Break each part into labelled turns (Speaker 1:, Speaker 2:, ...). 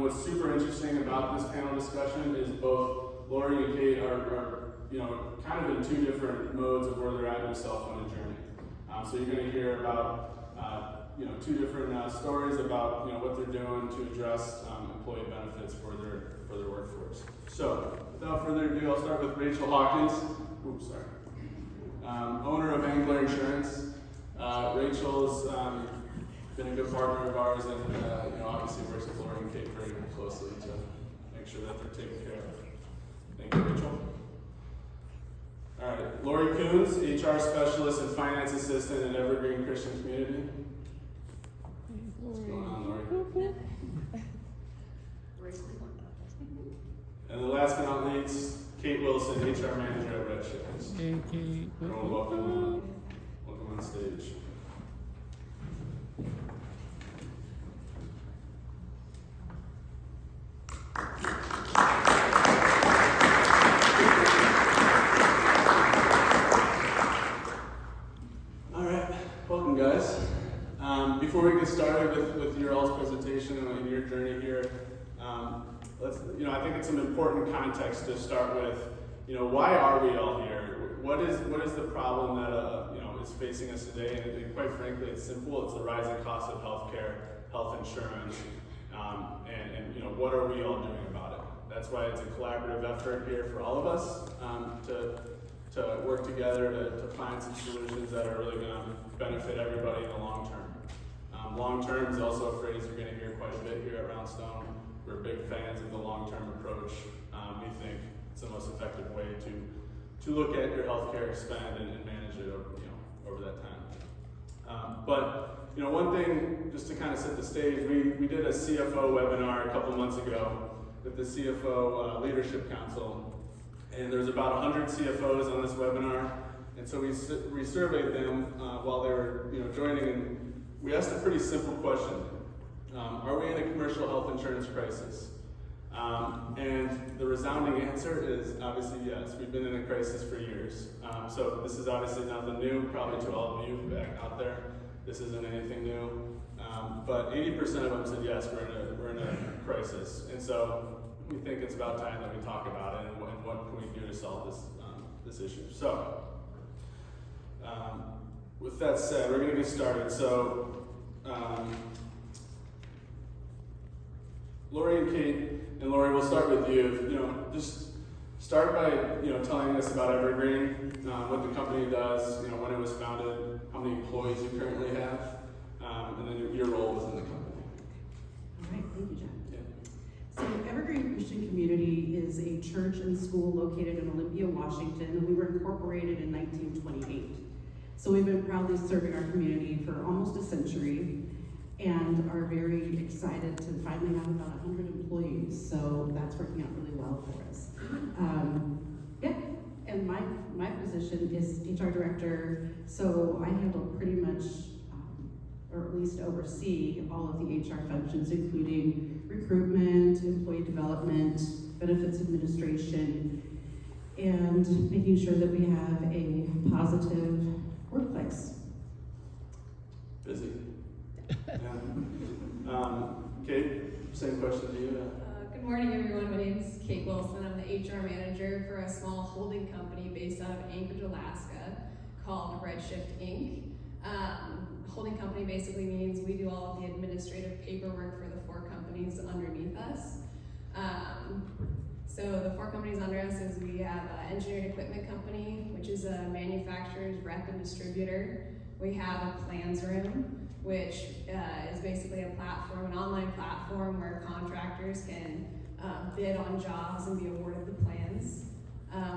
Speaker 1: what's super interesting about this panel discussion is both Lori and Kate are kind of in two different modes of where they're at in their self-funded journey. So you're going to hear about two different stories about what they're doing to address employee benefits for their workforce. So without further ado, I'll start with Rachel Hawkins. Owner of Angler Insurance. Rachel's been a good partner of ours, and obviously works with Lori and Kate very closely to make sure that they're taken care of. Thank you, Rachel. All right, Lori Coons, HR specialist and finance assistant at Evergreen Christian Community. What's going on, Lori? And the last but not least, Kate Wilson, HR manager at Redshift.
Speaker 2: Hey, Kate.
Speaker 1: Welcome on stage. All right, welcome guys. Before we get started with your all's presentation and your journey here, I think it's an important context to start with. Why are we all here? What is the problem that is facing us today? And quite frankly, it's simple. It's the rising cost of healthcare, health insurance, and what are we all doing about it? That's why it's a collaborative effort here for all of us to work together to find some solutions that are really going to benefit everybody in the long term. Long term is also a phrase you're going to hear quite a bit here at Roundstone. We're big fans of the long-term approach. We think it's the most effective way to look at your healthcare spend and manage it over that time. But one thing, just to kind of set the stage, we did a CFO webinar a couple months ago with the CFO Leadership Council, and there's about 100 CFOs on this webinar, and so we surveyed them while they were joining, and we asked a pretty simple question. Are we in a commercial health insurance crisis? And the resounding answer is obviously yes. We've been in a crisis for years. So this is obviously nothing new, probably to all of you back out there. This isn't anything new. But 80% of them said yes, we're in a crisis. And so we think it's about time that we talk about it and what can we do to solve this issue. So with that said, we're going to get started. So Lori and Kate, and Lori, we'll start with you. Just start by telling us about Evergreen, what the company does, when it was founded, how many employees you currently have, and then your role within the company.
Speaker 3: All right, thank you, John.
Speaker 1: Yeah.
Speaker 3: So Evergreen Christian Community is a church and school located in Olympia, Washington. We were incorporated in 1928. So we've been proudly serving our community for almost a century, and are very excited to finally have about 100 employees. So that's working out really well for us. And my position is HR director. So I handle pretty much, or at least oversee all of the HR functions, including recruitment, employee development, benefits administration, and making sure that we have a positive workplace.
Speaker 1: Busy. Kate, same question to you.
Speaker 4: Good morning, everyone. My name is Kate Wilson. I'm the HR manager for a small holding company based out of Anchorage, Alaska, called Redshift Inc. Holding company basically means we do all of the administrative paperwork for the 4 companies underneath us. So the 4 companies under us is we have an engineered equipment company, which is a manufacturer's rep and distributor. We have a plans room, which is basically a platform, an online platform where contractors can bid on jobs and be awarded the plans.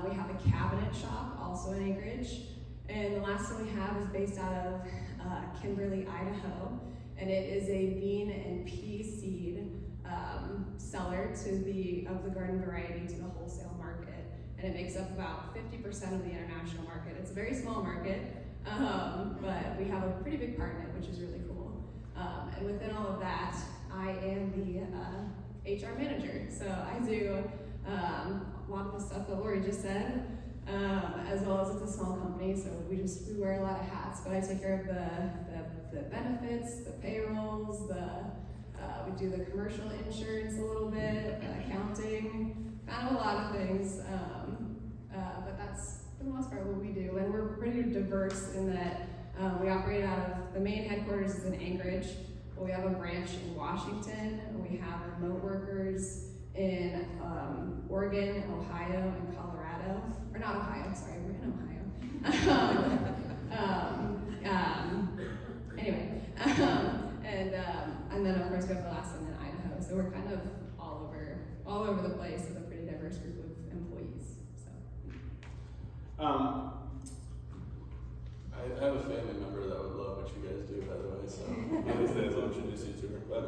Speaker 4: We have a cabinet shop, also in Anchorage. And the last one we have is based out of Kimberly, Idaho. And it is a bean and pea seed seller of the garden variety to the wholesale market. And it makes up about 50% of the international market. It's a very small market, but we have a pretty big part in it, which is really cool. And within all of that, I am the HR manager. So I do a lot of the stuff that Lori just said, as well as it's a small company, so we wear a lot of hats. But I take care of the benefits, the payrolls, the We do the commercial insurance a little bit, accounting, kind of a lot of things. But that's for the most part what we do. And we're pretty diverse in that we operate out of, the main headquarters is in Anchorage, but we have a branch in Washington. We have remote workers in Oregon, Ohio, and Colorado. Or not Ohio, sorry, we're in Ohio. Anyway, and then of course we have the last one in Idaho. So we're kind of all over the place with a pretty diverse group of employees. So.
Speaker 1: I have a family member that would love what you guys do, by the way. So one of these days I'll introduce you to her. But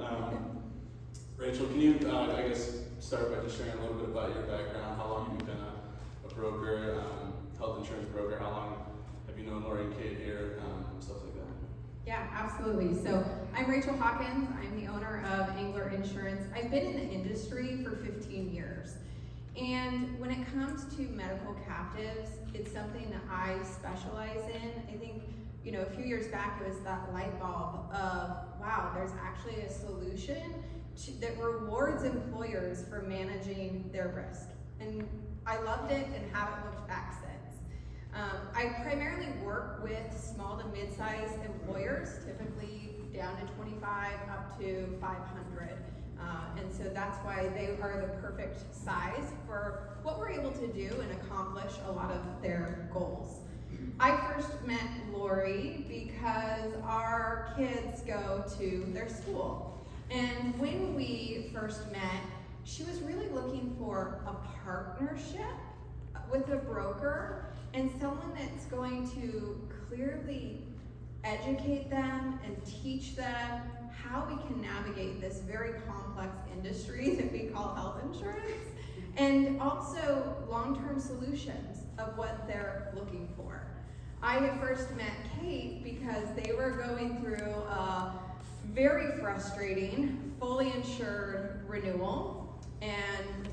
Speaker 1: Rachel, can you, I guess, start by just sharing a little bit about your background? How long have you been a broker, health insurance broker? How long have you known Lori and Kate here? Stuff like that.
Speaker 2: Yeah, absolutely. So I'm Rachel Hawkins. I'm the owner of Angler Insurance. I've been in the industry for 15 years. And when it comes to medical captives, it's something that I specialize in. I think, a few years back it was that light bulb of, wow, there's actually a solution that rewards employers for managing their risk. And I loved it and haven't looked back since. I primarily work with small to mid-sized employers, typically down to 25 up to 500. And so that's why they are the perfect size for what we're able to do and accomplish a lot of their goals. I first met Lori because our kids go to their school. And when we first met, she was really looking for a partnership with a broker and someone that's going to clearly educate them and teach them how we can navigate this very complex industry that we call health insurance, and also long-term solutions of what they're looking for. I had first met Kate because they were going through a very frustrating, fully insured renewal, and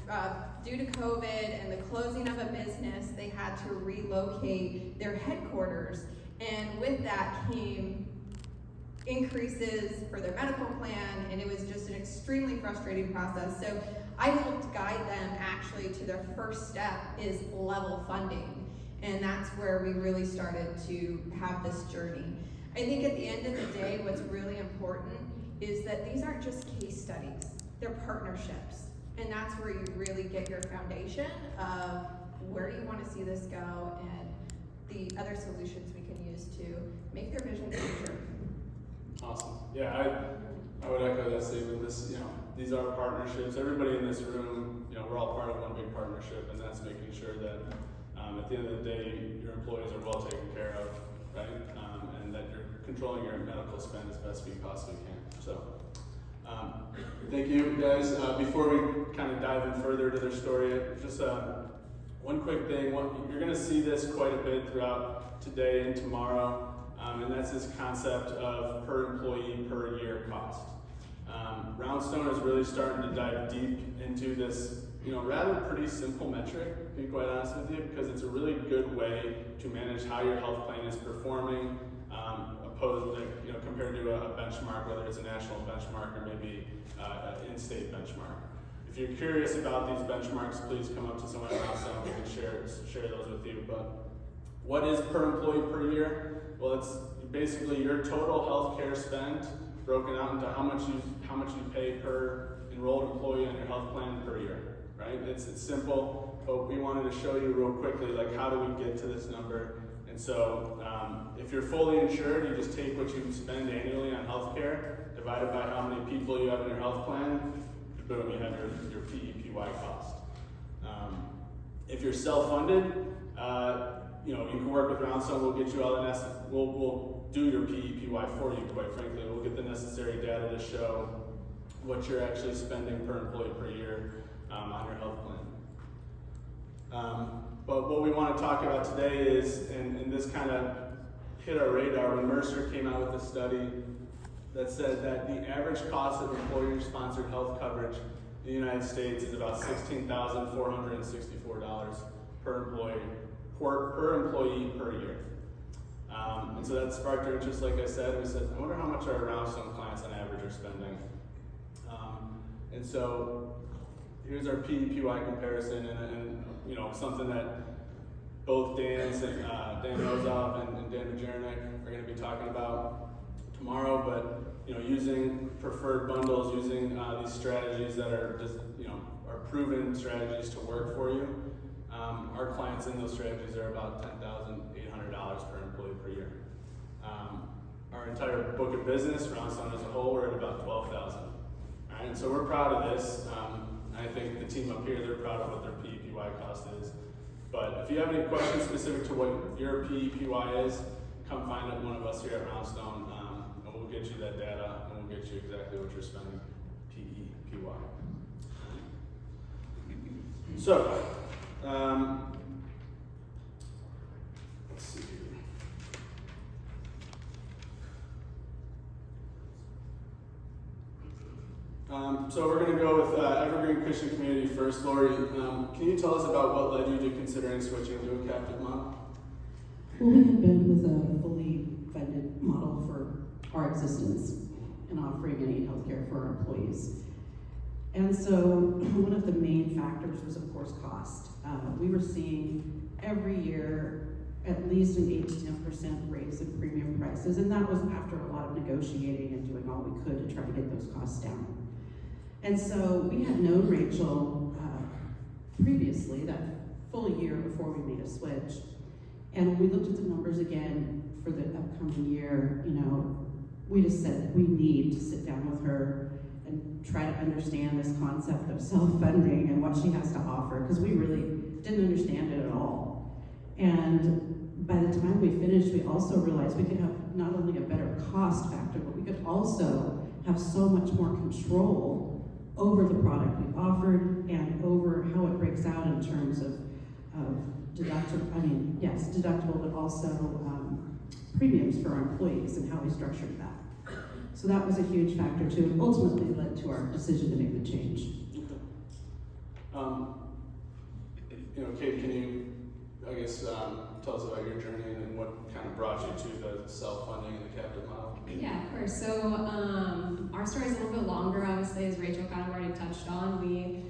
Speaker 2: due to COVID and the closing of a business, they had to relocate their headquarters, and with that came increases for their medical plan, and it was just an extremely frustrating process. So I helped guide them actually to their first step is level funding, and that's where we really started to have this journey. I think at the end of the day, what's really important is that these aren't just case studies, they're partnerships. And that's where you really get your foundation of where you want to see this go and the other solutions we can use to make their vision come true.
Speaker 1: Awesome. Yeah, I would echo that statement. These are partnerships. Everybody in this room, we're all part of one big partnership, and that's making sure that at the end of the day, your employees are well taken care of, right? And that you're controlling your medical spend as best we possibly can. So, thank you guys. Before we kind of dive in further to their story, just one quick thing. You're going to see this quite a bit throughout today and tomorrow. And that's this concept of per employee per year cost. Roundstone is really starting to dive deep into this, rather pretty simple metric, to be quite honest with you, because it's a really good way to manage how your health plan is performing, opposed to, compared to a benchmark, whether it's a national benchmark or maybe an in-state benchmark. If you're curious about these benchmarks, please come up to someone at Roundstone. We can share those with you. But what is per employee per year? Well, it's basically your total healthcare spend broken out into how much you pay per enrolled employee on your health plan per year, right? It's simple, but we wanted to show you real quickly, like, how do we get to this number? And so, if you're fully insured, you just take what you spend annually on healthcare, divided by how many people you have in your health plan, boom, you have your PEPY cost. If you're self-funded, you can work with Roundstone. We'll get you all the we'll do your PEPY for you, quite frankly. We'll get the necessary data to show what you're actually spending per employee per year on your health plan. But what we want to talk about today is, and this kind of hit our radar when Mercer came out with a study that said that the average cost of employer-sponsored health coverage in the United States is about $16,464 per employee per year. And so that sparked our interest, like I said. We said, I wonder how much our Roundstone clients on average are spending. And so here's our PEPY comparison, and you know, something that both Dan Mozoff and Dan Majernik are going to be talking about tomorrow. But you know, using preferred bundles, using these strategies that are just, you know, are proven strategies to work for you. Our clients in those strategies are about $10,800 per employee per year. Our entire book of business, Roundstone as a whole, we're at about $12,000. All right, and so we're proud of this. I think the team up here, they're proud of what their PEPY cost is. But if you have any questions specific to what your PEPY is, come find one of us here at Roundstone, and we'll get you that data, and we'll get you exactly what you're spending PEPY. So, let's see here. So we're going to go with Evergreen Christian Community first. Lori, can you tell us about what led you to considering switching to a captive model?
Speaker 3: Well, we had been with a fully funded model for our existence and offering any health care for our employees. And so one of the main factors was, of course, cost. We were seeing every year at least an 8 to 10% raise in premium prices, and that was after a lot of negotiating and doing all we could to try to get those costs down. And so we had known Rachel previously, that full year before we made a switch. And when we looked at the numbers again for the upcoming year, you know, we just said we need to sit down with her and try to understand this concept of self-funding and what she has to offer, because we really didn't understand it at all. And by the time we finished, we also realized we could have not only a better cost factor, but we could also have so much more control over the product we offered and over how it breaks out in terms of deductible, but also premiums for our employees and how we structured that. So that was a huge factor too, and ultimately led to our decision to make the change.
Speaker 1: You know, Kate, can you, I guess, tell us about your journey and what kind of brought you to the self-funding and the captive model?
Speaker 4: Yeah, of course. So our story is a little bit longer, obviously, as Rachel kind of already touched on. We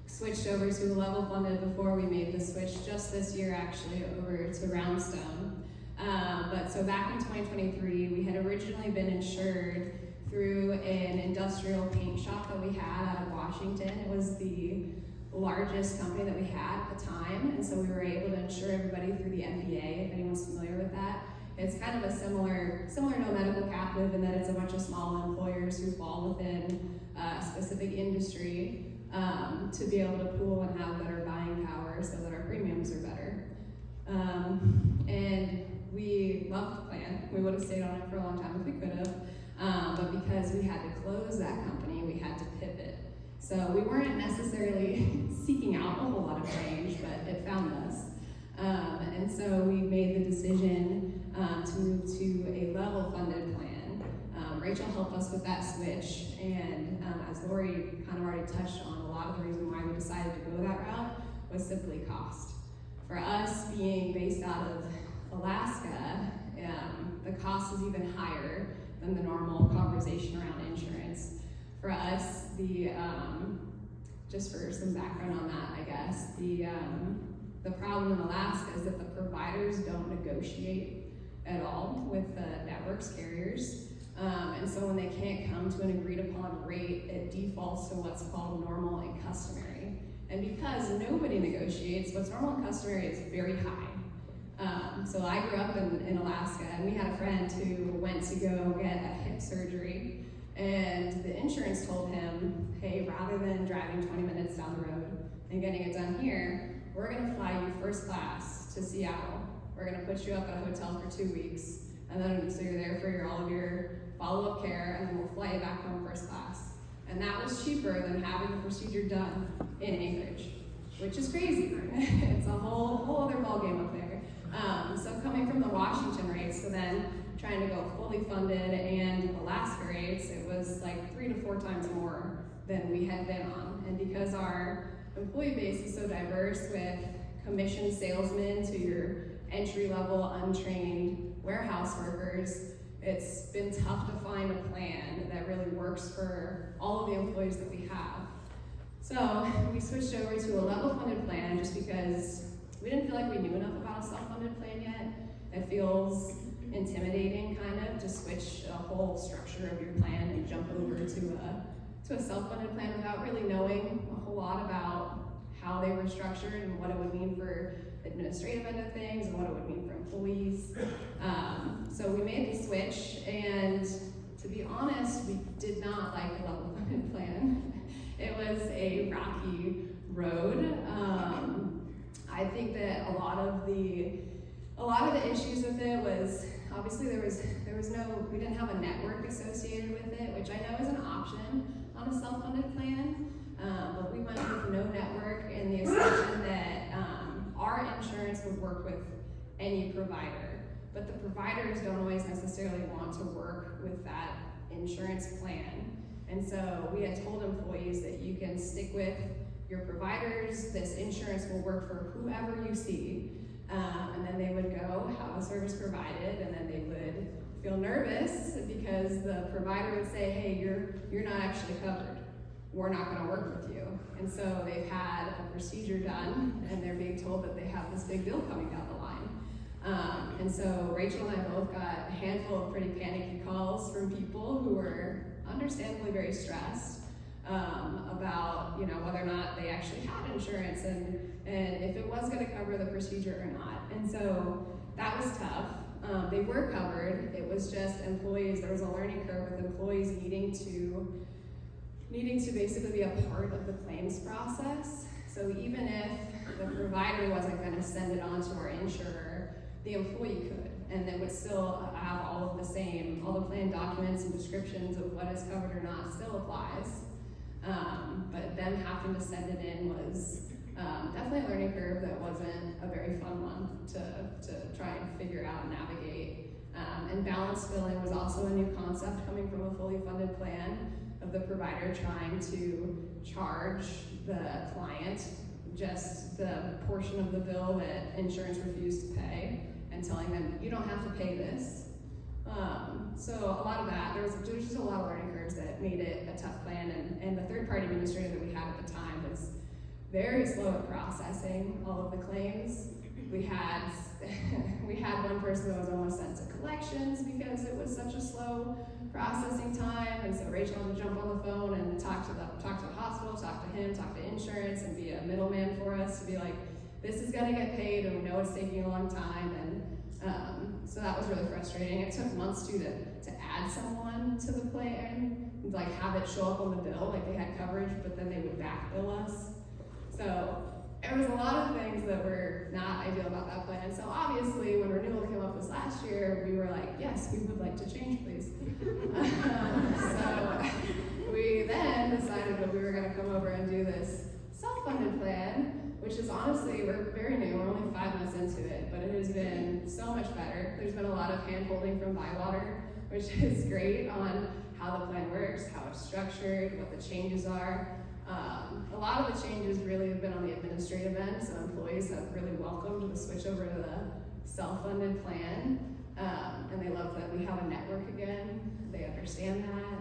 Speaker 4: switched over to level funded before we made the switch just this year, actually, over to Roundstone. But so back in 2023, we had originally been insured through an industrial paint shop that we had out of Washington. It was the largest company that we had at the time, and so we were able to insure everybody through the MBA, if anyone's familiar with that. It's kind of a similar to a medical captive in that it's a bunch of small employers who fall within a specific industry to be able to pool and have better buying power so that our premiums are better. And we loved the plan. We would have stayed on it for a long time if we could have, but because we had to close that company, we had to pivot. So we weren't necessarily seeking out a whole lot of change, but it found us. And so we made the decision to move to a level funded plan. Rachel helped us with that switch, and as Lori kind of already touched on, a lot of the reason why we decided to go that route was simply cost. For us, being based out of Alaska, the cost is even higher than the normal conversation around insurance. For us, just for some background on that, I guess, the problem in Alaska is that the providers don't negotiate at all with the networks carriers. And so when they can't come to an agreed upon rate, it defaults to what's called normal and customary. And because nobody negotiates, what's normal and customary is very high. So I grew up in Alaska, and we had a friend who went to go get a hip surgery, and the insurance told him, hey, rather than driving 20 minutes down the road and getting it done here, we're gonna fly you first class to Seattle. We're gonna put you up at a hotel for 2 weeks, and then so you're there for all of your follow-up care, and then we'll fly you back home first class. And that was cheaper than having the procedure done in Anchorage, which is crazy. It's a whole other ballgame up there. So coming from the Washington rates, so then trying to go fully funded and Alaska rates, it was like 3 to 4 times more than we had been on. And because our employee base is so diverse, with commissioned salesmen to your entry-level untrained warehouse workers, it's been tough to find a plan that really works for all of the employees that we have. So we switched over to a level funded plan just because we didn't feel like we knew enough about a self-funded plan yet. It feels intimidating kind of to switch a whole structure of your plan and jump over to a self-funded plan without really knowing a whole lot about how they were structured and what it would mean for administrative end of things and what it would mean for employees. So we made the switch, and to be honest, we did not like the level funded plan. It was a rocky road. I think that a lot of the issues with it was obviously we didn't have a network associated with it, which I know is an option on a self-funded plan. But we went with no network in the assumption that our insurance would work with any provider, but the providers don't always necessarily want to work with that insurance plan. And so we had told employees that you can stick with your providers, this insurance will work for whoever you see, and then they would go have a service provided, and then they would feel nervous because the provider would say, hey, you're not actually covered. We're not going to work with you. And so they've had a procedure done, and they're being told that they have this big bill coming down the line. And so Rachel and I both got a handful of pretty panicky calls from people who were understandably very stressed about whether or not they actually had insurance and if it was going to cover the procedure or not. And so that was tough. They were covered. It was just employees. There was a learning curve with employees needing to basically be a part of the claims process. So even if the provider wasn't going to send it on to our insurer, the employee could, and they would still have all the plan documents and descriptions of what is covered or not still applies. But them having to send it in was definitely a learning curve that wasn't a very fun one to try and figure out and navigate. And balanced billing was also a new concept coming from a fully funded plan of the provider trying to charge the client just the portion of the bill that insurance refused to pay and telling them, you don't have to pay this. So a lot of that, there was just a lot of learning curves that made it a tough plan, and the third-party administrator that we had at the time was very slow at processing all of the claims. We had one person that was almost sent to collections because it was such a slow processing time, and so Rachel had to jump on the phone and talk to the hospital, talk to him, talk to insurance, and be a middleman for us to be like, this is gonna get paid, and we know it's taking a long time, and so that was really frustrating. It took months to add someone to the plan, like have it show up on the bill, like they had coverage, but then they would back bill us. So there was a lot of things that were not ideal about that plan. So obviously, when renewal came up this last year, we were like, yes, we would like to change, please. So we then decided that we were going to come over and do this self-funded plan, which is honestly, we're very new, we're only 5 months into it, but it has been so much better. There's been a lot of hand-holding from Bywater, which is great on how the plan works, how it's structured, what the changes are. A lot of the changes really have been on the administrative end, so employees have really welcomed the switch over to the self-funded plan, and they love that we have a network again. They understand that.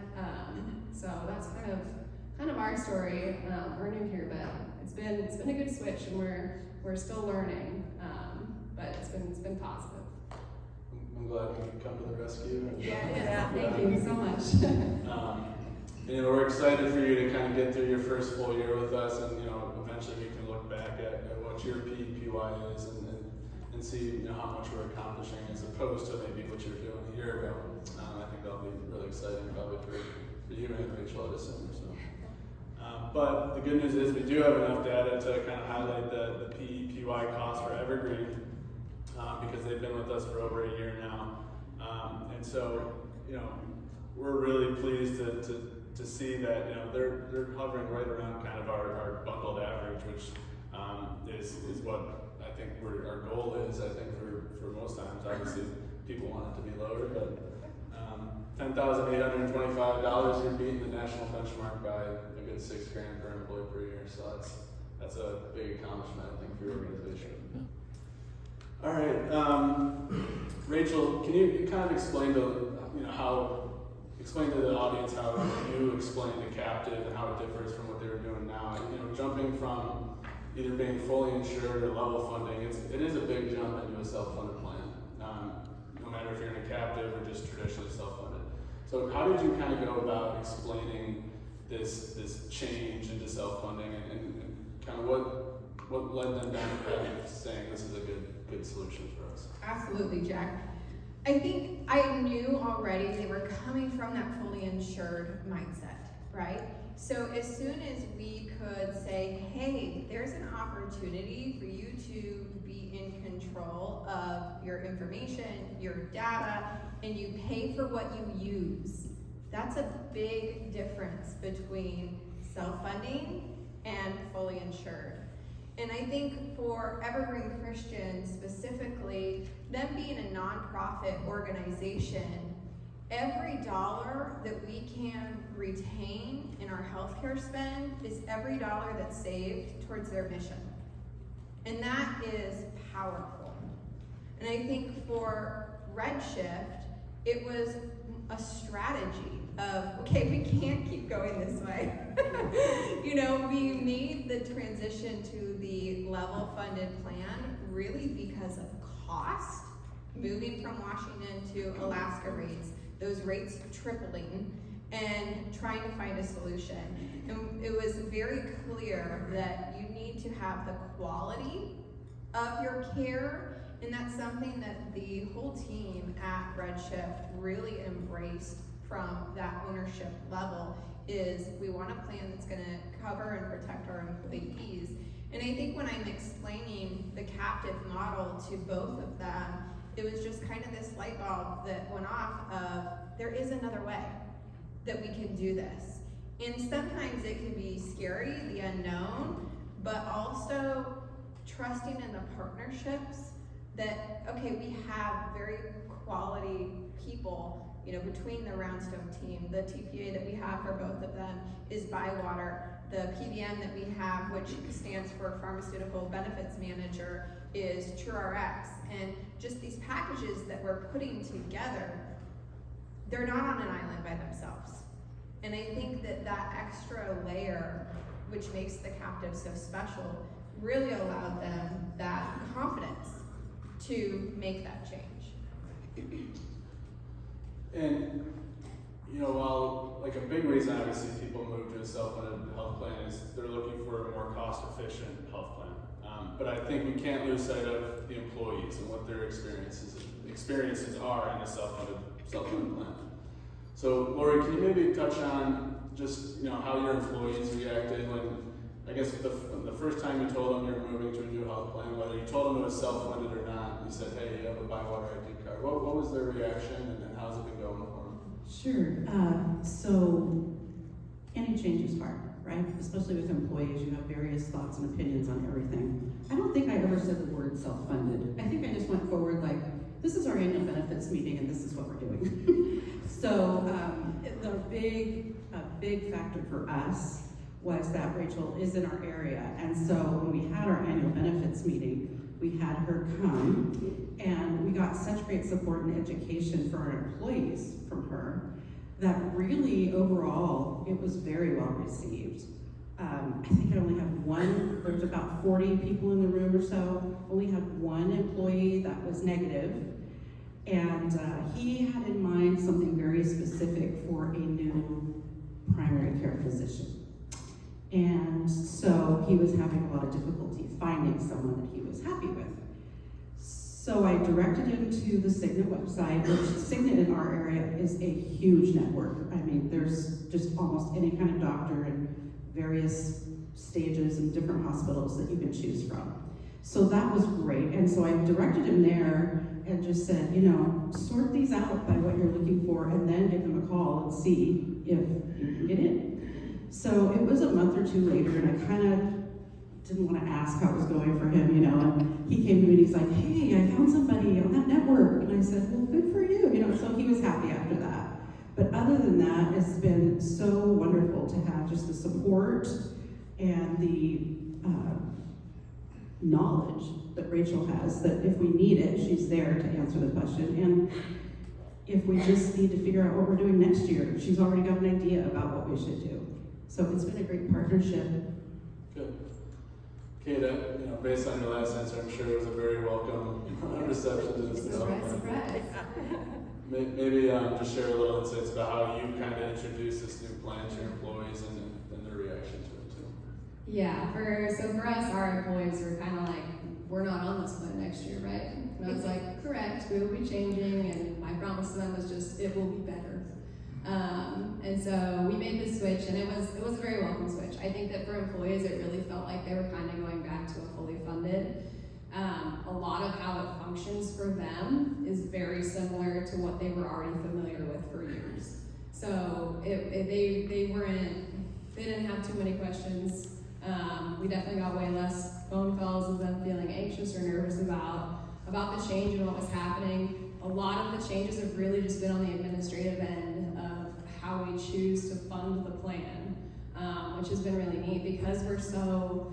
Speaker 4: So that's kind of our story. We're new here, but it's been a good switch, and we're still learning, but it's been positive.
Speaker 1: I'm glad we could come to the rescue.
Speaker 4: Yeah, thank you so much.
Speaker 1: We're excited for you to kind of get through your first full year with us, and eventually we can look back at what your PEPY is and see how much we're accomplishing as opposed to maybe what you were doing a year ago. I think that'll be really exciting probably for you and Rachel, I'd assume. So. But the good news is we do have enough data to kind of highlight the PEPY cost for Evergreen because they've been with us for over a year now. And so, we're really pleased to see that they're hovering right around kind of our bundled average, which is what I think our goal is. I think for most times, obviously people want it to be lower, but $10,825, you're beating the national benchmark by a good $6,000 per employee per year. So that's a big accomplishment, I think, for your organization. All right, Rachel, can you kind of explain to explain to the audience how you explain the captive and how it differs from what they were doing now. Jumping from either being fully insured or level funding, it is a big jump into a self-funded plan. No matter if you're in a captive or just traditionally self-funded. So how did you kind of go about explaining this change into self-funding and kind of what led them down the path of saying this is a good solution for us?
Speaker 2: Absolutely, Jack. I think I knew already they were coming from that fully insured mindset, right? So as soon as we could say, hey, there's an opportunity for you to be in control of your information, your data, and you pay for what you use. That's a big difference between self-funding and fully insured. And I think for Evergreen Christian specifically, them being a nonprofit organization, every dollar that we can retain in our healthcare spend is every dollar that's saved towards their mission. And that is powerful. And I think for Redshift, it was a strategy of, okay, we can't keep going this way. We made the transition to the level funded plan really because of cost, moving from Washington to Alaska rates, those rates tripling, and trying to find a solution. And it was very clear that you need to have the quality of your care, and that's something that the whole team at Redshift really embraced from that ownership level. Is we want a plan that's going to cover and protect our employees. And I think when I'm explaining the captive model to both of them, it was just kind of this light bulb that went off of, there is another way that we can do this. And sometimes it can be scary, the unknown, but also trusting in the partnerships that, okay, we have very quality people, between the Roundstone team. The TPA that we have for both of them is Bywater. The PBM that we have, which stands for Pharmaceutical Benefits Manager, is TrueRx. And just these packages that we're putting together, they're not on an island by themselves. And I think that extra layer, which makes the captive so special, really allowed them that confidence to make that change.
Speaker 1: And, while a big reason obviously people move to a self-funded health plan is they're looking for a more cost-efficient health plan. But I think we can't lose sight of the employees and what their experiences are in a self-funded plan. So, Lori, can you maybe touch on just, how your employees reacted when, I guess the first time you told them you were moving to a new health plan, whether you told them it was self-funded or not, you said, hey, you have a Bywater ID card. What was their reaction, and how's it been going for them?
Speaker 3: Sure. So any change is hard, right? Especially with employees, you have various thoughts and opinions on everything. I don't think I ever said the word self-funded. I think I just went forward like, this is our annual benefits meeting and this is what we're doing. So the big factor for us was that Rachel is in our area. And so when we had our annual benefits meeting, we had her come, and we got such great support and education for our employees from her that really overall it was very well received. I think I only had one, there was about 40 people in the room or so, only had one employee that was negative, and he had in mind something very specific for a new primary care physician. And so he was having a lot of difficulty finding someone that he was happy with. So I directed him to the Cigna website, which Cigna in our area is a huge network. I mean, there's just almost any kind of doctor in various stages and different hospitals that you can choose from. So that was great. And so I directed him there and just said, sort these out by what you're looking for and then give them a call and see if you can get in. So it was a month or two later, and I kind of didn't want to ask how it was going for him, and he came to me and he's like, hey, I found somebody on that network. And I said, well, good for you, so he was happy after that. But other than that, it's been so wonderful to have just the support and the knowledge that Rachel has, that if we need it, she's there to answer the question. And if we just need to figure out what we're doing next year, she's already got an idea about what we should do. So it's been a great partnership.
Speaker 1: Good. Kate, based on your last answer, I'm sure it was a very welcome reception to this development.
Speaker 4: Surprise.
Speaker 1: Maybe just share a little insights about how you kind of introduced this new plan to your employees and their reaction to it too.
Speaker 4: Yeah, for us, our employees were kind of like, we're not on this plan next year, right? And I was like, correct, we will be changing, and my promise to them was just, it will be better. And so we made this switch, and it was a very welcome switch. I think that for employees, it really felt like they were kind of going back to a fully funded. A lot of how it functions for them is very similar to what they were already familiar with for years. So they didn't have too many questions. We definitely got way less phone calls of them feeling anxious or nervous about the change and what was happening. A lot of the changes have really just been on the administrative end of how we choose to fund the plan, which has been really neat because we're so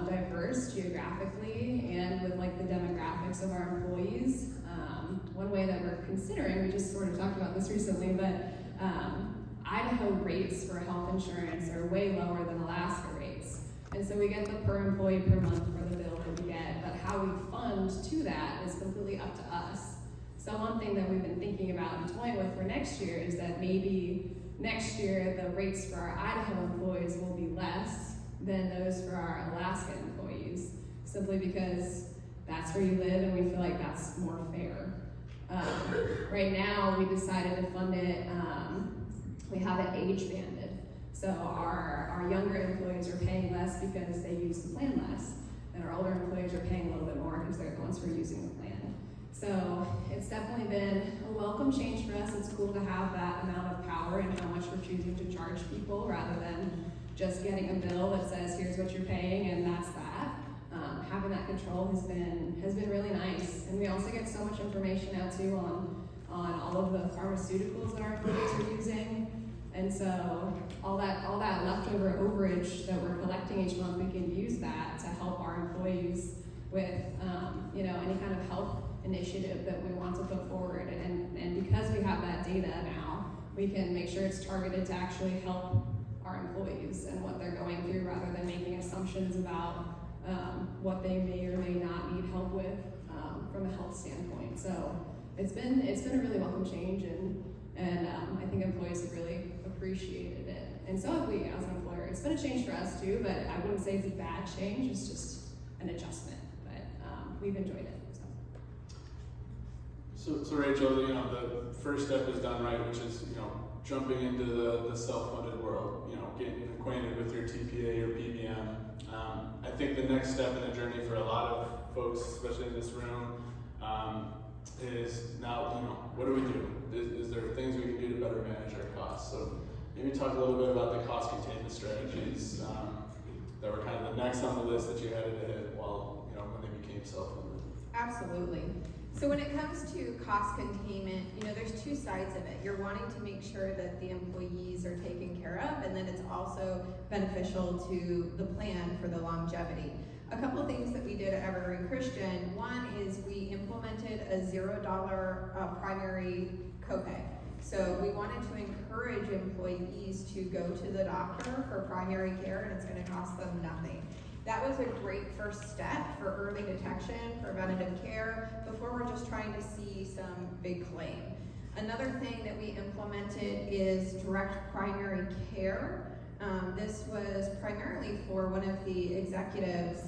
Speaker 4: diverse geographically and with like the demographics of our employees. One way that we're considering, we just sort of talked about this recently, but Idaho rates for health insurance are way lower than Alaska rates. And so we get the per employee per month for the bill that we get, but how we fund to that is completely up to us. So one thing that we've been thinking about and toying with for next year is that maybe next year the rates for our Idaho employees will be less than those for our Alaska employees, simply because that's where you live and we feel like that's more fair. Right now, we decided to fund it, we have it age banded. So our younger employees are paying less because they use the plan less, and our older employees are paying a little bit more because they're the ones who are using the plan. So it's definitely been a welcome change for us. It's cool to have that amount of power in how much we're choosing to charge people rather than just getting a bill that says here's what you're paying and that's that. Having that control has been really nice, and we also get so much information out too on all of the pharmaceuticals that our employees are using, and so all that leftover overage that we're collecting each month, we can use that to help our employees with any kind of health initiative that we want to put forward, and because we have that data now, we can make sure it's targeted to actually help our employees and what they're going through rather than making assumptions about what they may or may not need help with from a health standpoint. So it's been a really welcome change, and I think employees have really appreciated it, and so have we as an employer. It's been a change for us too, but I wouldn't say it's a bad change. It's just an adjustment, but we've enjoyed it.
Speaker 1: So Rachel, the first step is done right, which is jumping into the self-funded world, getting acquainted with your TPA or PBM. I think the next step in the journey for a lot of folks, especially in this room, is now, what do we do? Is there things we can do to better manage our costs? So maybe talk a little bit about the cost containment strategies that were kind of the next on the list that you had to hit while, when they became self-funded.
Speaker 2: Absolutely. So when it comes to cost containment, there's two sides of it. You're wanting to make sure that the employees are taken care of, and then it's also beneficial to the plan for the longevity. A couple of things that we did at Evergreen Christian. One is we implemented a $0 primary copay. So we wanted to encourage employees to go to the doctor for primary care, and it's going to cost them nothing. That was a great first step for early detection, preventative care, before we're just trying to see some big claim. Another thing that we implemented is direct primary care. This was primarily for one of the executives,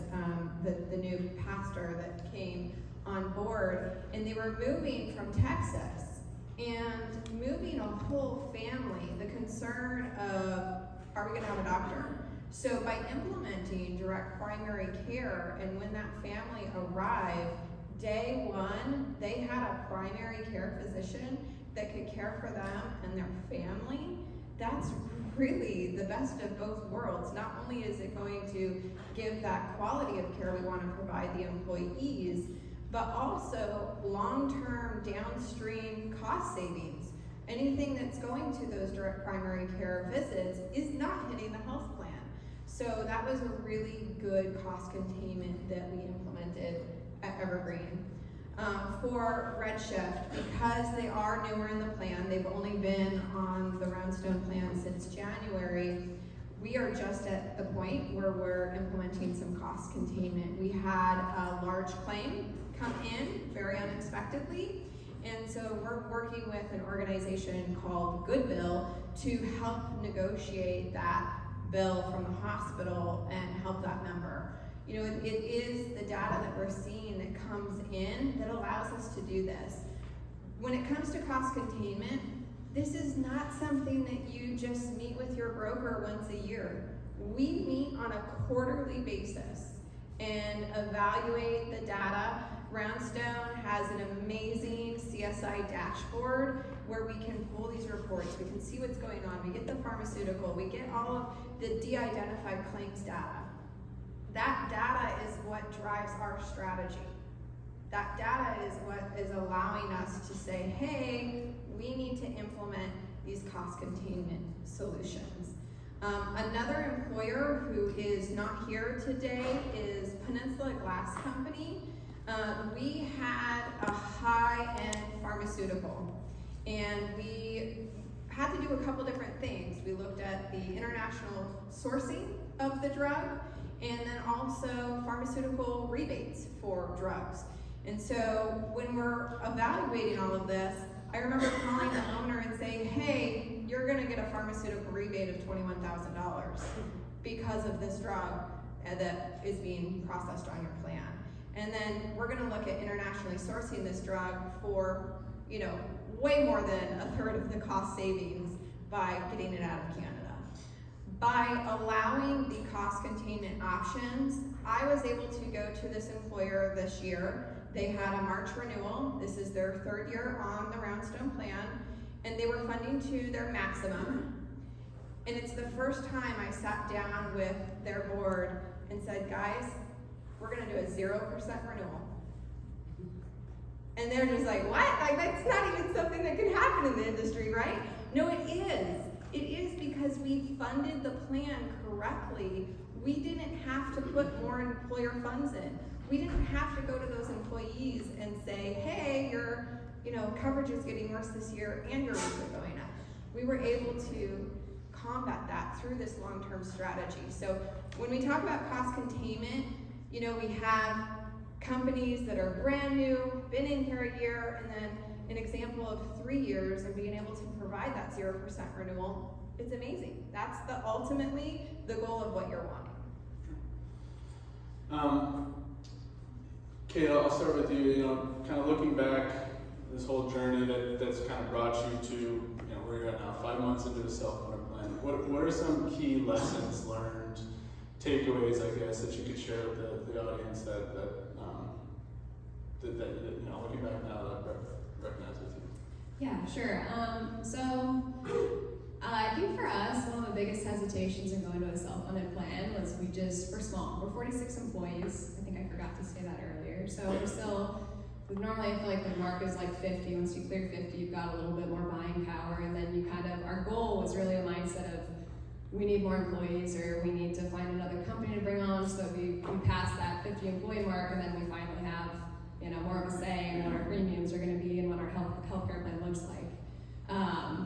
Speaker 2: the new pastor that came on board, and they were moving from Texas and moving a whole family. The concern of, are we going to have a doctor? So by implementing direct primary care, and when that family arrived, day one, they had a primary care physician that could care for them and their family. That's really the best of both worlds. Not only is it going to give that quality of care we want to provide the employees, but also long-term downstream cost savings. Anything that's going to those direct primary care visits is not hitting the health plan. So that was a really good cost containment that we implemented at Evergreen. For Redshift, because they are newer in the plan, they've only been on the Roundstone plan since January, we are just at the point where we're implementing some cost containment. We had a large claim come in very unexpectedly, and so we're working with an organization called Goodbill to help negotiate that bill from the hospital and help that member. You know, it is the data that we're seeing that comes in that allows us to do this. When it comes to cost containment, this is not something that you just meet with your broker once a year. We meet on a quarterly basis and evaluate the data. Roundstone has an amazing CSI dashboard where we can pull these reports, we can see what's going on, we get the pharmaceutical, we get all of the de-identified claims data. That data is what drives our strategy. That data is what is allowing us to say, hey, we need to implement these cost containment solutions. Another employer who is not here today is Peninsula Glass Company. We had a high-end pharmaceutical, and we had to do a couple different things. We looked at the international sourcing of the drug, and then also pharmaceutical rebates for drugs. And so when we're evaluating all of this, I remember calling the owner and saying, hey, you're gonna get a pharmaceutical rebate of $21,000 because of this drug that is being processed on your plan. And then we're gonna look at internationally sourcing this drug for, you know, way more than a third of the cost savings by getting it out of Canada. By allowing the cost containment options, I was able to go to this employer this year. They had a March renewal. This is their third year on the Roundstone plan, and they were funding to their maximum. And it's the first time I sat down with their board and said, guys, we're gonna do a 0% renewal. And they're just like, what? Like, that's not even something that can happen in the industry, right? No, it is. It is because we funded the plan correctly. We didn't have to put more employer funds in. We didn't have to go to those employees and say, hey, your coverage is getting worse this year and your rates are going up. We were able to combat that through this long-term strategy. So when we talk about cost containment, we have companies that are brand new, been in here a year, and then an example of 3 years and being able to provide that 0% renewal. It's amazing. That's ultimately the goal of what you're wanting.
Speaker 1: Kate, I'll start with you. Kind of looking back, this whole journey that's kind of brought you to where you're at now, 5 months into the self-funded plan. What are some key lessons learned, takeaways, I guess, that you could share with the audience that looking back now that recognize with you?
Speaker 4: Yeah, sure. I think for us, one of the biggest hesitations in going to a self-funded plan was we're small. We're 46 employees. I think I forgot to say that earlier. So normally I feel like the mark is like 50. Once you clear 50, you've got a little bit more buying power, and then our goal was really a mindset of we need more employees, or we need to find another company to bring on, so we pass that 50 employee mark, and then we finally have more of a say in what our premiums are going to be and what our healthcare plan looks like.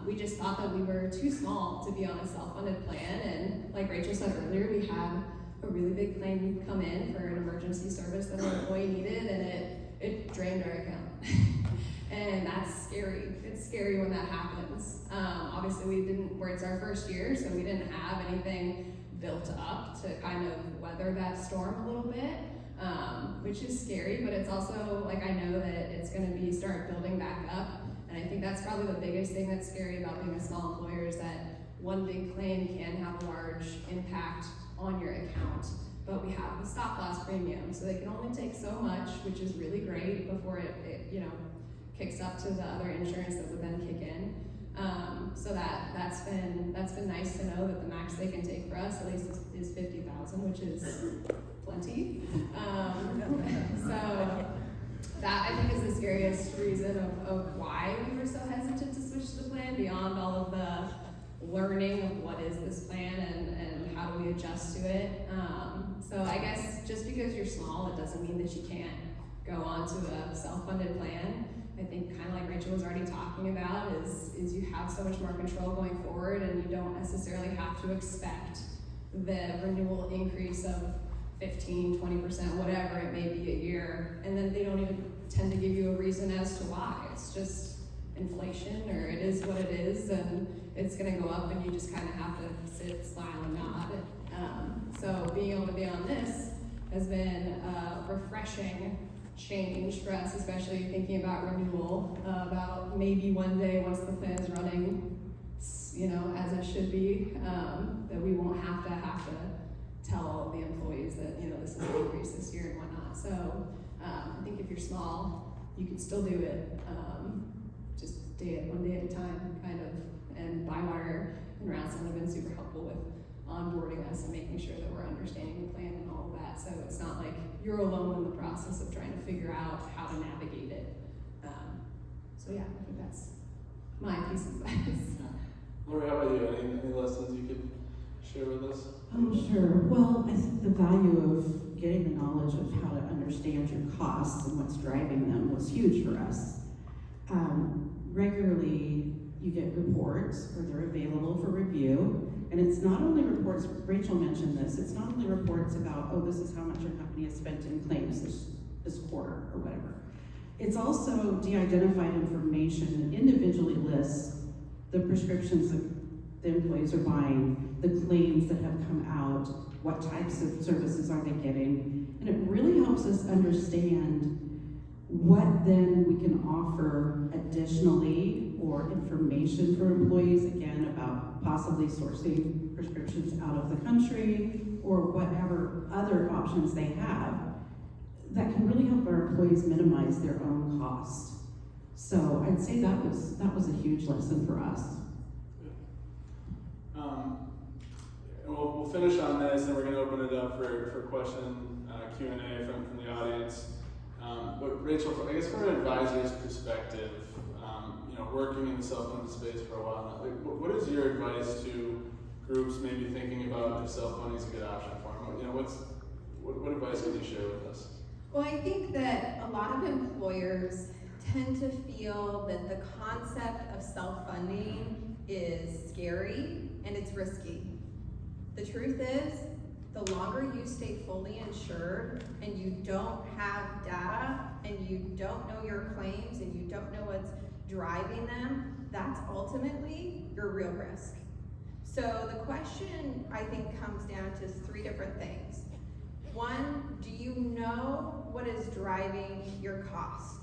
Speaker 4: We just thought that we were too small to be on a self-funded plan, and like Rachel said earlier, we had a really big claim come in for an emergency service that an employee needed, and it drained our account. And that's scary. It's scary when that happens. Obviously it's our first year, so we didn't have anything built up to kind of weather that storm a little bit, which is scary, but it's also like I know that it's gonna start building back up. And I think that's probably the biggest thing that's scary about being a small employer is that one big claim can have a large impact on your account. But we have the stop loss premium, so they can only take so much, which is really great before it kicks up to the other insurance that would then kick in. So that's been nice to know that the max they can take for us at least is $50,000, which is plenty. So that I think is the scariest reason of why we were so hesitant to switch the plan, beyond all of the learning of what is this plan and how do we adjust to it. So I guess just because you're small, it doesn't mean that you can't go on to a self-funded plan. I think kind of like Rachel was already talking about is you have so much more control going forward, and you don't necessarily have to expect the renewal increase of 15, 20%, whatever it may be a year, and then they don't even tend to give you a reason as to why. It's just inflation, or it is what it is, and it's gonna go up, and you just kind of have to sit, smile, and nod. So being able to be on this has been a refreshing change for us, especially thinking about renewal, about maybe one day once the plan is running, you know, as it should be, that we won't have to tell the employees that, you know, this is an increase this year and whatnot. So I think if you're small, you can still do it, just one day at a time, kind of. And Bywire and Roundstone have been super helpful with onboarding us and making sure that we're understanding the plan and all of that. So it's not like you're alone in the process of trying to figure out how to navigate it. So yeah, I think that's my piece of advice.
Speaker 1: Lori, how about you? Any lessons you could share with us?
Speaker 3: Oh, sure. Well, I think the value of getting the knowledge of how to understand your costs and what's driving them was huge for us. Regularly, you get reports, or they're available for review, and it's not only reports, Rachel mentioned this, it's not only reports about, oh, this is how much your company has spent in claims this quarter, or whatever. It's also de-identified information that individually lists the prescriptions that the employees are buying, the claims that have come out, what types of services are they getting, and it really helps us understand what then we can offer additionally, or information for employees, again, about possibly sourcing prescriptions out of the country, or whatever other options they have, that can really help our employees minimize their own cost. So I'd say that was a huge lesson for us.
Speaker 1: We'll finish on this, and we're going to open it up for question Q&A from the audience. But Rachel, I guess from an advisor's perspective, you know, working in the self-funded space for a while now, like, what is your advice to groups maybe thinking about if self-funding is a good option for them? You know, what advice can you share with us?
Speaker 2: Well, I think that a lot of employers tend to feel that the concept of self-funding is scary and it's risky. The truth is, the longer you stay fully insured and you don't have data and you don't know your claims and you don't know what's driving them, that's ultimately your real risk. So the question, I think, comes down to three different things. One, do you know what is driving your cost?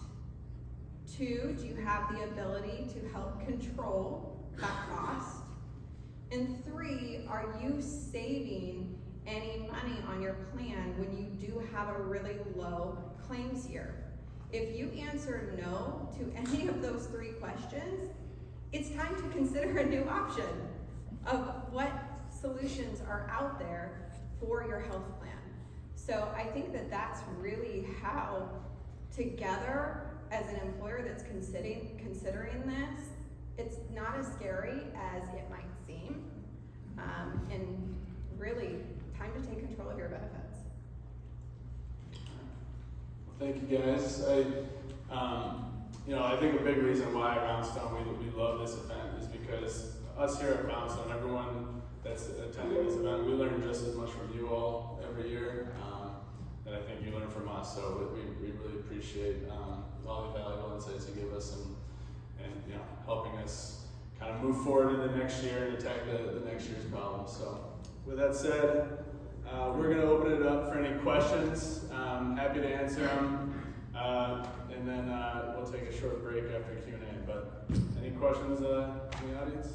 Speaker 2: Two, do you have the ability to help control that cost? And three, are you saving any money on your plan when you do have a really low claims year? If you answer no to any of those three questions, it's time to consider a new option of what solutions are out there for your health plan. So I think that that's really how, together as an employer that's considering this, it's not as scary as it might seem, and really time to take control of your benefits.
Speaker 1: Well, thank you guys. I think a big reason why Roundstone we love this event is because us here at Roundstone, everyone that's attending this event, we learn just as much from you all every year that I think you learn from us. So we really appreciate all the valuable insights you give us and helping us kind of move forward in the next year and attack the next year's problems. So with that said, we're going to open it up for any questions. Happy to answer them, and then we'll take a short break after Q&A. But any questions in the audience?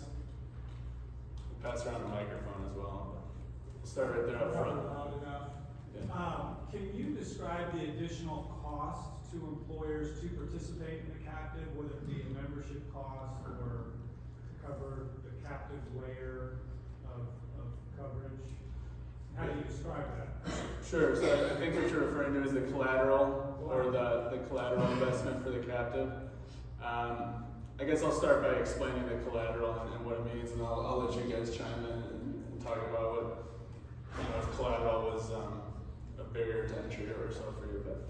Speaker 1: We'll pass around the microphone as well. We'll start right there up front. Yeah.
Speaker 5: Can you describe the additional cost to employers to participate in the captive, whether it be a membership cost or to cover the captive layer of coverage? How do you describe that?
Speaker 1: Sure. So I think what you're referring to is the collateral or the collateral investment for the captive. I guess I'll start by explaining the collateral and what it means, and I'll let you guys chime in and talk about what if collateral was a barrier to entry or so for you. But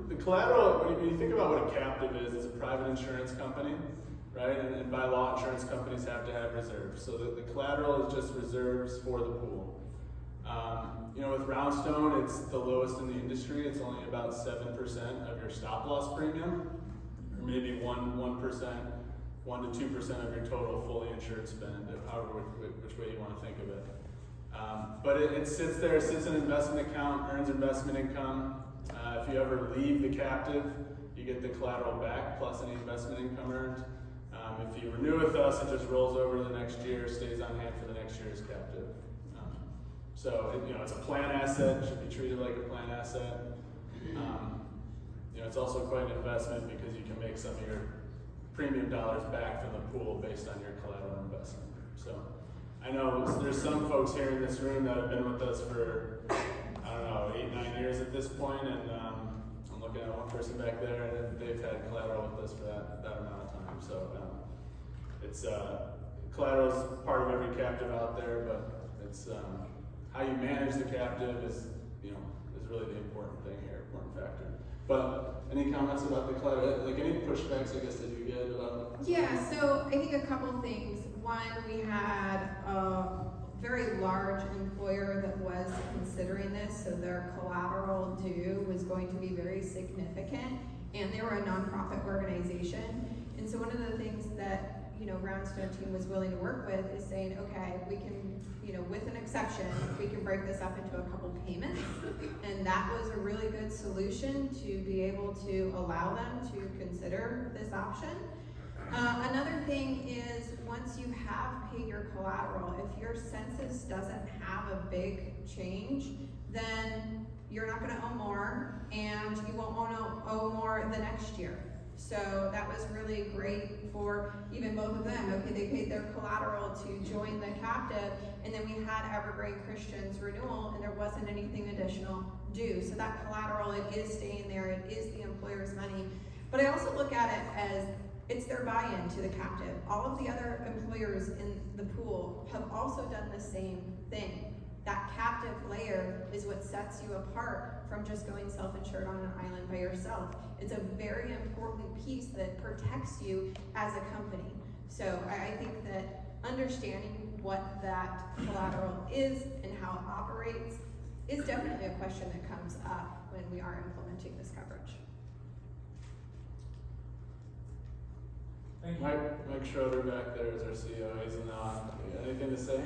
Speaker 1: The collateral, when you think about what a captive is, it's a private insurance company, right? And by law, insurance companies have to have reserves. So the collateral is just reserves for the pool. With Roundstone, it's the lowest in the industry. It's only about 7% of your stop loss premium, or maybe 1%, 1 to 2% of your total fully insured spend, however which way you want to think of it. But it sits there, sits in an investment account, earns investment income. If you ever leave the captive, you get the collateral back plus any investment income earned. If you renew with us, it just rolls over to the next year, stays on hand for the next year's captive. It's a plan asset, should be treated like a plan asset. It's also quite an investment because you can make some of your premium dollars back from the pool based on your collateral investment. So I know there's some folks here in this room that have been with us for, 8, 9 years at this point, and I'm looking at one person back there, and they've had collateral with us for that amount of time. So it's collateral is part of every captive out there, but it's how you manage the captive is really the important thing here, important factor. But any comments about the collateral? Like any pushbacks, I guess, that you get about?
Speaker 2: Yeah, so I think a couple things. One, we had a very large employer that was considering this, so their collateral due was going to be very significant, and they were a nonprofit organization. And so one of the things that Roundstone team was willing to work with is saying, okay, we can, with an exception, we can break this up into a couple payments. And that was a really good solution to be able to allow them to consider this option. Another thing is once you have paid your collateral, if your census doesn't have a big change, then you're not gonna owe more, and you won't owe more the next year. So that was really great for even both of them. Okay, they paid their collateral to join the captive, and then we had Evergreen Christian's renewal, and there wasn't anything additional due. So that collateral, it is staying there, it is the employer's money. But I also look at it as it's their buy-in to the captive. All of the other employers in the pool have also done the same thing. That captive layer is what sets you apart from just going self-insured on an island by yourself. It's a very important piece that protects you as a company. So I think that understanding what that collateral is and how it operates is definitely a question that comes up when we are implementing this coverage.
Speaker 5: Thank you.
Speaker 1: Mike Schroeder back there is our CEO. He's not. Anything to say?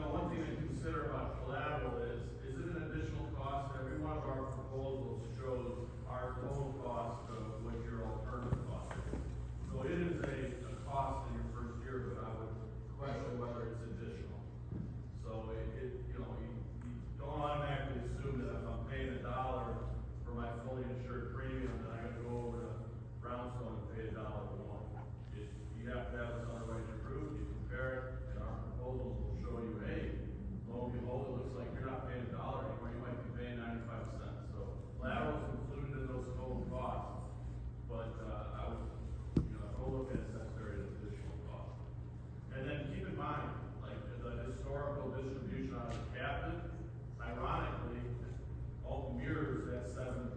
Speaker 6: One thing to consider about collateral is it an additional cost? Every one of our proposals shows our total cost of what your alternative cost is. So it is a cost in your first year, but I would question whether it's additional. So you don't automatically assume that if I'm paying $1 for my fully insured premium, then I gotta go over to Brownstone and pay $1 more. You have to have this underwriting approved, you compare it, and our proposals will show you, hey, lo and behold, it looks like you're not paying $1 anymore, you might be paying 95 cents. So collateral is included in those total costs, but I would, don't look at it necessarily as additional cost. And then keep in mind, like the historical distribution on the captive, ironically, all mirrors that 7%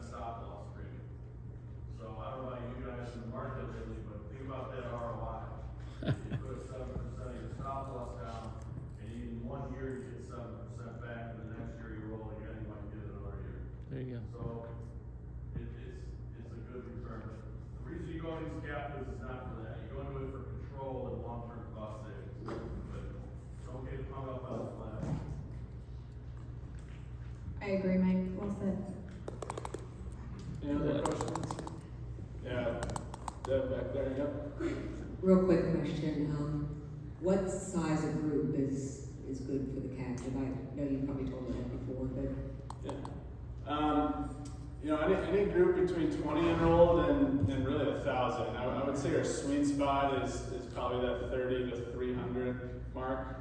Speaker 6: stop loss premium. So I don't know about you guys in the market lately, but think about that ROI. You put 7% of your stop loss down, and in 1 year you get 7% back, and the next year you roll again, you might get another year.
Speaker 7: There you go.
Speaker 6: So it's a good return. The reason you go to these captives is not for that. You go into it for control and long-term cost savings. But don't get hung up on the flat.
Speaker 2: I agree, Mike. Well said.
Speaker 1: Any other questions? Yeah, Deb back there, yep.
Speaker 8: Real quick question, what size of group is good for the captive? I know you probably told me that before, but.
Speaker 1: Yeah. Any group between 20 enrolled and really 1,000. I would say our sweet spot is probably that 30 to 300 mark.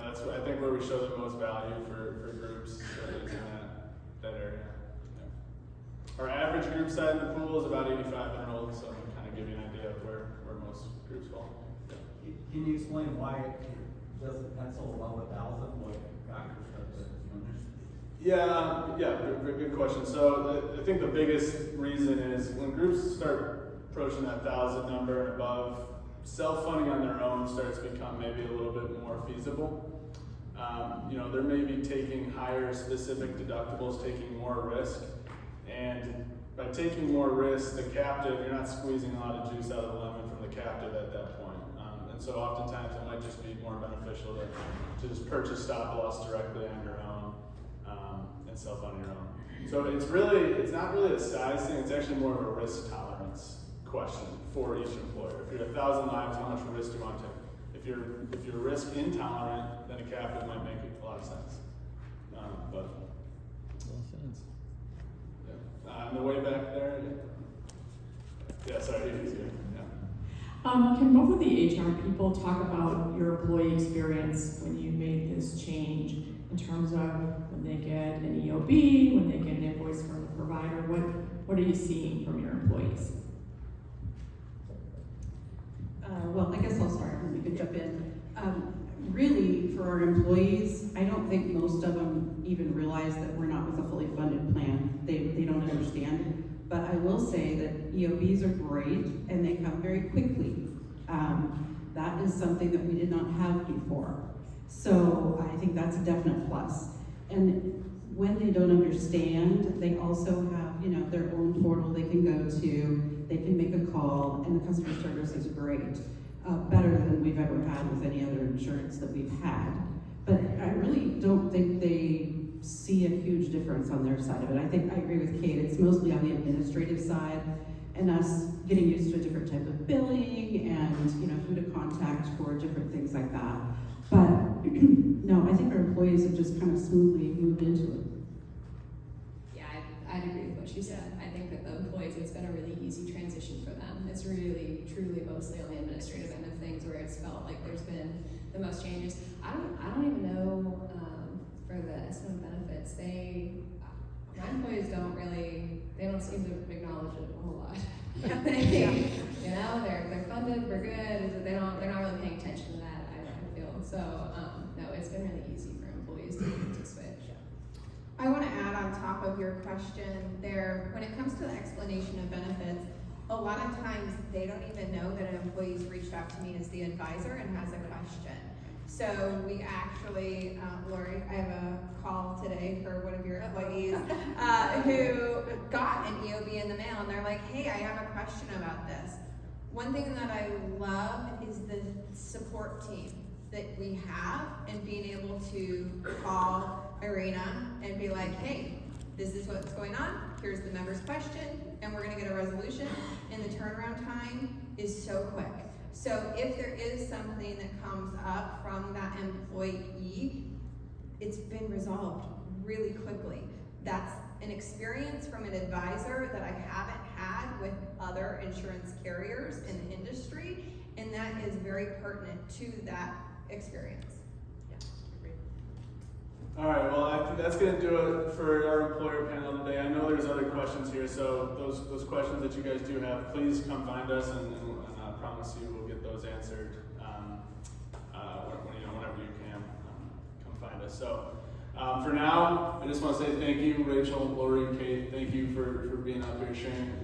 Speaker 1: That's what I think where we show the most value for groups is in that area. Yeah. Our average group size in the pool is about 85 enrolled, so I can kind of give you an idea of where most groups fall.
Speaker 5: Can you explain why
Speaker 7: doesn't pencil above 1,000, what factors have to
Speaker 1: Yeah, very good question. So I think the biggest reason is when groups start approaching that 1,000 number and above, self-funding on their own starts to become maybe a little bit more feasible. They're maybe taking higher specific deductibles, taking more risk, and by taking more risk, the captive, you're not squeezing a lot of juice out of the lemon from the captive at that point. And so oftentimes it might just be more beneficial to just purchase stop loss directly on your own and self on your own. So it's not really a size thing, it's actually more of a risk tolerance question for each employer. If you're 1,000 lives, how much risk do you want to take? If you're risk intolerant, then a captive might make a lot of sense. But yeah. On the way back there. Yeah, sorry, he's here. Yeah.
Speaker 9: Can both of the HR people talk about your employee experience when you made this change in terms of when they get an EOB, when they get an invoice from the provider? What are you seeing from your employees?
Speaker 3: Well, I guess I'll start and we can jump in. Really, for our employees, I don't think most of them even realize that we're not with a fully funded plan. They don't understand. But I will say that EOBs are great and they come very quickly. That is something that we did not have before. So I think that's a definite plus. And when they don't understand, they also have, their own portal they can go to, they can make a call, and the customer service is great. Better than we've ever had with any other insurance that we've had. But I really don't think they see a huge difference on their side of it. I agree with Kate, it's mostly on the administrative side and us getting used to a different type of billing and who to contact for different things like that. But no, I think our employees have just kind of smoothly moved into it.
Speaker 4: Yeah, I'd agree with what she said. I think that the employees, it's been a really easy transition for them. It's really, truly mostly on the administrative end of things where it's felt like there's been the most changes. I don't even know for the SM benefits, my employees they don't seem to acknowledge it a whole lot. They're funded, we're good. They're not really paying attention to that, I feel. So no, it's been really easy for employees to switch.
Speaker 2: I want to add on top of your question there, when it comes to the explanation of benefits, a lot of times they don't even know that an employee's reached out to me as the advisor and has a question. So we actually, Lori, I have a call today for one of your employees who got an EOB in the mail and they're like, hey, I have a question about this. One thing that I love is the support team that we have and being able to call Irina and be like, hey, this is what's going on, here's the member's question, and we're gonna get a resolution, and the turnaround time is so quick. So if there is something that comes up from that employee, it's been resolved really quickly. That's an experience from an advisor that I haven't had with other insurance carriers in the industry, and that is very pertinent to that experience.
Speaker 1: All right, well, I think that's going to do it for our employer panel today. I know there's other questions here, so those questions that you guys do have, please come find us, and I promise you we'll get those answered whenever you can. Come find us. So for now, I just want to say thank you, Rachel, Lori, Kate. Thank you for being up here sharing